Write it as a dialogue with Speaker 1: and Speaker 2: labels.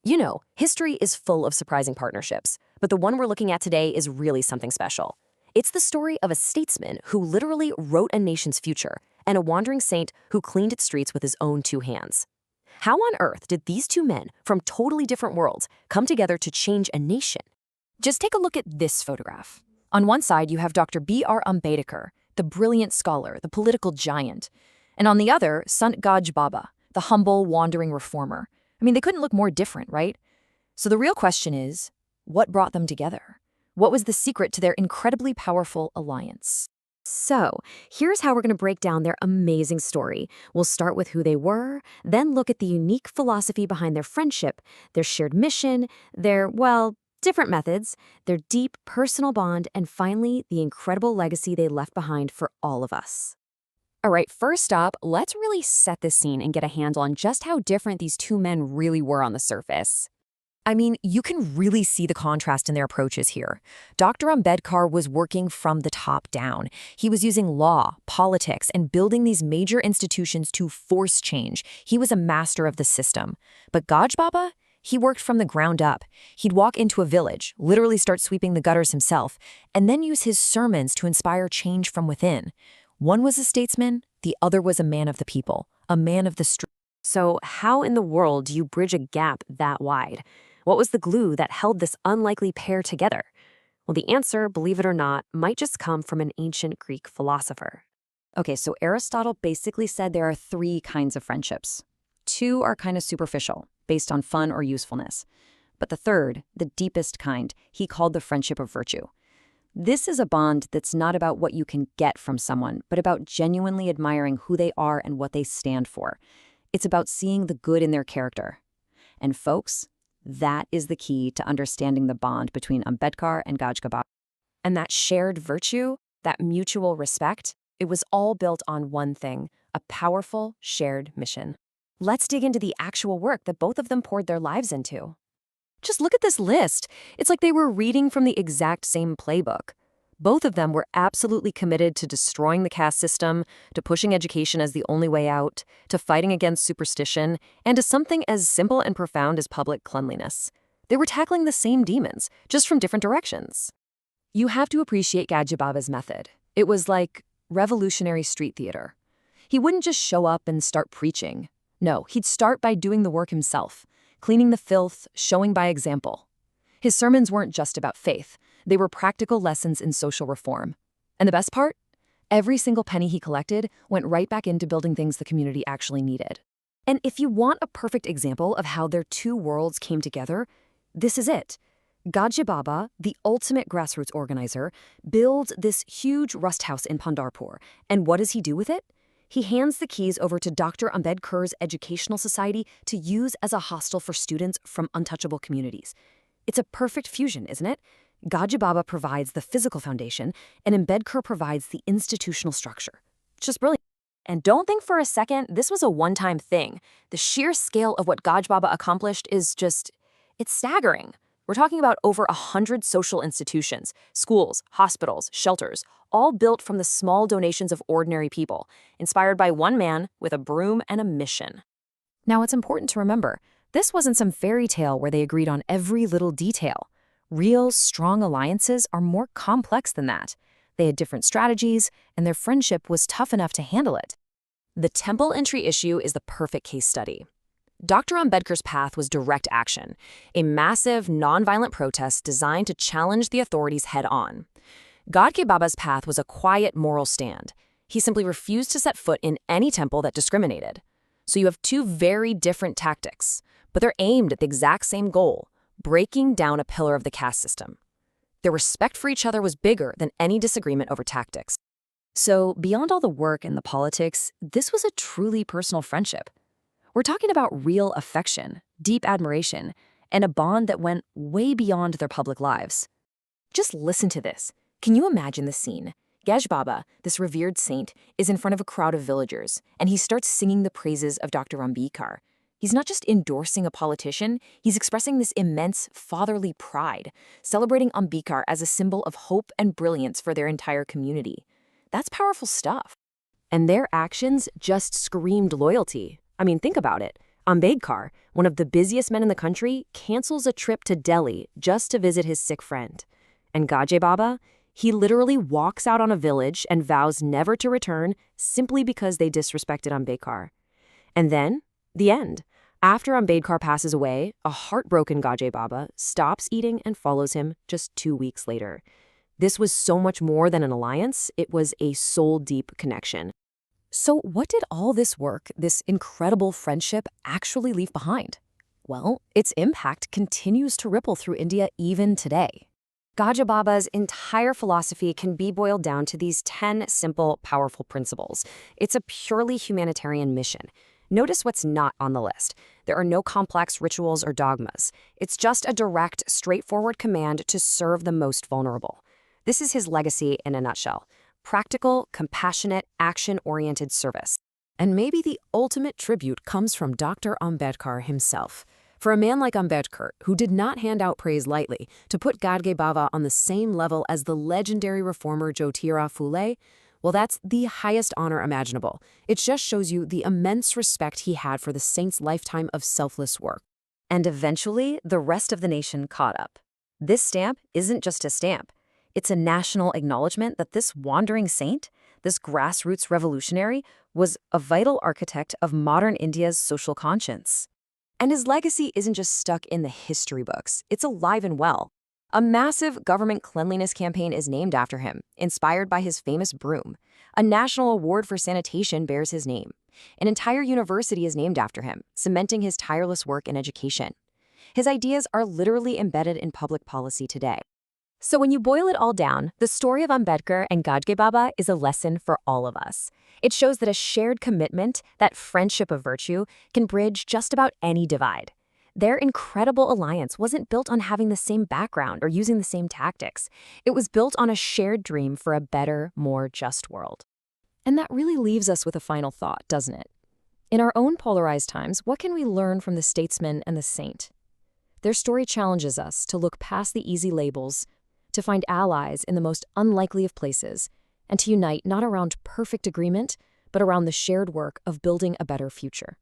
Speaker 1: You know, history is full of surprising partnerships, but the one we're looking at today is really something special. It's the story of a statesman who literally wrote a nation's future and a wandering saint who cleaned its streets with his own two hands. How on earth did these two men from totally different worlds come together to change a nation? Just take a look at this photograph. On one side, you have Dr. B.R. Ambedkar, the brilliant scholar, the political giant. And on the other, Sant Gaj Baba, the humble, wandering reformer. I mean, they couldn't look more different, right? So the real question is, what brought them together? What was the secret to their incredibly powerful alliance? So, here's how we're going to break down their amazing story. We'll start with who they were, then look at the unique philosophy behind their friendship, their shared mission, their, well, different methods, their deep personal bond, and finally, the incredible legacy they left behind for all of us. All right, first up, let's really set the scene and get a handle on just how different these two men really were on the surface. I mean, you can really see the contrast in their approaches here. Dr. Ambedkar was working from the top down. He was using law, politics, and building these major institutions to force change. He was a master of the system. But Gaj Baba? He worked from the ground up. He'd walk into a village, literally start sweeping the gutters himself, and then use his sermons to inspire change from within. One was a statesman, the other was a man of the people, a man of the street. So how in the world do you bridge a gap that wide? What was the glue that held this unlikely pair together? Well, the answer, believe it or not, might just come from an ancient Greek philosopher. Okay, so Aristotle basically said there are three kinds of friendships. Two are kind of superficial, based on fun or usefulness. But the third, the deepest kind, he called the friendship of virtue. This is a bond that's not about what you can get from someone, but about genuinely admiring who they are and what they stand for. It's about seeing the good in their character. And folks, that is the key to understanding the bond between Ambedkar and Gaj Baba. And that shared virtue, that mutual respect, it was all built on one thing, a powerful shared mission. Let's dig into the actual work that both of them poured their lives into. Just look at this list. It's like they were reading from the exact same playbook. Both of them were absolutely committed to destroying the caste system, to pushing education as the only way out, to fighting against superstition, and to something as simple and profound as public cleanliness. They were tackling the same demons, just from different directions. You have to appreciate Gaj Baba's method. It was like revolutionary street theater. He wouldn't just show up and start preaching. No, he'd start by doing the work himself, cleaning the filth, showing by example. His sermons weren't just about faith. They were practical lessons in social reform. And the best part? Every single penny he collected went right back into building things the community actually needed. And if you want a perfect example of how their two worlds came together, this is it. Gaj Baba, the ultimate grassroots organizer, builds this huge rust house in Pandharpur. And what does he do with it? He hands the keys over to Dr. Ambedkar's Educational Society to use as a hostel for students from untouchable communities. It's a perfect fusion, isn't it? Gaj Baba provides the physical foundation, and Ambedkar provides the institutional structure. It's just brilliant. And don't think for a second this was a one-time thing. The sheer scale of what Gaj Baba accomplished is it's staggering. We're talking about over 100 social institutions, schools, hospitals, shelters, all built from the small donations of ordinary people, inspired by one man with a broom and a mission. Now, it's important to remember, this wasn't some fairy tale where they agreed on every little detail. Real, strong alliances are more complex than that. They had different strategies, and their friendship was tough enough to handle it. The temple entry issue is the perfect case study. Dr. Ambedkar's path was direct action, a massive, nonviolent protest designed to challenge the authorities head-on. Gaj Baba's path was a quiet moral stand. He simply refused to set foot in any temple that discriminated. So you have two very different tactics, but they're aimed at the exact same goal, breaking down a pillar of the caste system. Their respect for each other was bigger than any disagreement over tactics. So beyond all the work and the politics, this was a truly personal friendship. We're talking about real affection, deep admiration, and a bond that went way beyond their public lives. Just listen to this. Can you imagine the scene? Gaj Baba, this revered saint, is in front of a crowd of villagers, and he starts singing the praises of Dr. Ambedkar. He's not just endorsing a politician, he's expressing this immense fatherly pride, celebrating Ambedkar as a symbol of hope and brilliance for their entire community. That's powerful stuff. And their actions just screamed loyalty. I mean, think about it. Ambedkar, one of the busiest men in the country, cancels a trip to Delhi just to visit his sick friend. And Gajay Baba, he literally walks out on a village and vows never to return simply because they disrespected Ambedkar. And then, the end. After Ambedkar passes away, a heartbroken Gajay Baba stops eating and follows him just 2 weeks later. This was so much more than an alliance, it was a soul-deep connection. So what did all this work, this incredible friendship, actually leave behind? Well, its impact continues to ripple through India even today. Gajay Baba's entire philosophy can be boiled down to these 10 simple, powerful principles. It's a purely humanitarian mission. Notice what's not on the list. There are no complex rituals or dogmas. It's just a direct, straightforward command to serve the most vulnerable. This is his legacy in a nutshell. Practical, compassionate, action-oriented service. And maybe the ultimate tribute comes from Dr. Ambedkar himself. For a man like Ambedkar, who did not hand out praise lightly, to put Gajay Baba on the same level as the legendary reformer Jyotirao Phule, well, that's the highest honor imaginable. It just shows you the immense respect he had for the saint's lifetime of selfless work. And eventually, the rest of the nation caught up. This stamp isn't just a stamp. It's a national acknowledgement that this wandering saint, this grassroots revolutionary, was a vital architect of modern India's social conscience. And his legacy isn't just stuck in the history books, it's alive and well. A massive government cleanliness campaign is named after him, inspired by his famous broom. A national award for sanitation bears his name. An entire university is named after him, cementing his tireless work in education. His ideas are literally embedded in public policy today. So when you boil it all down, the story of Ambedkar and Gajay Baba is a lesson for all of us. It shows that a shared commitment, that friendship of virtue, can bridge just about any divide. Their incredible alliance wasn't built on having the same background or using the same tactics. It was built on a shared dream for a better, more just world. And that really leaves us with a final thought, doesn't it? In our own polarized times, what can we learn from the statesman and the saint? Their story challenges us to look past the easy labels, to find allies in the most unlikely of places, and to unite not around perfect agreement, but around the shared work of building a better future.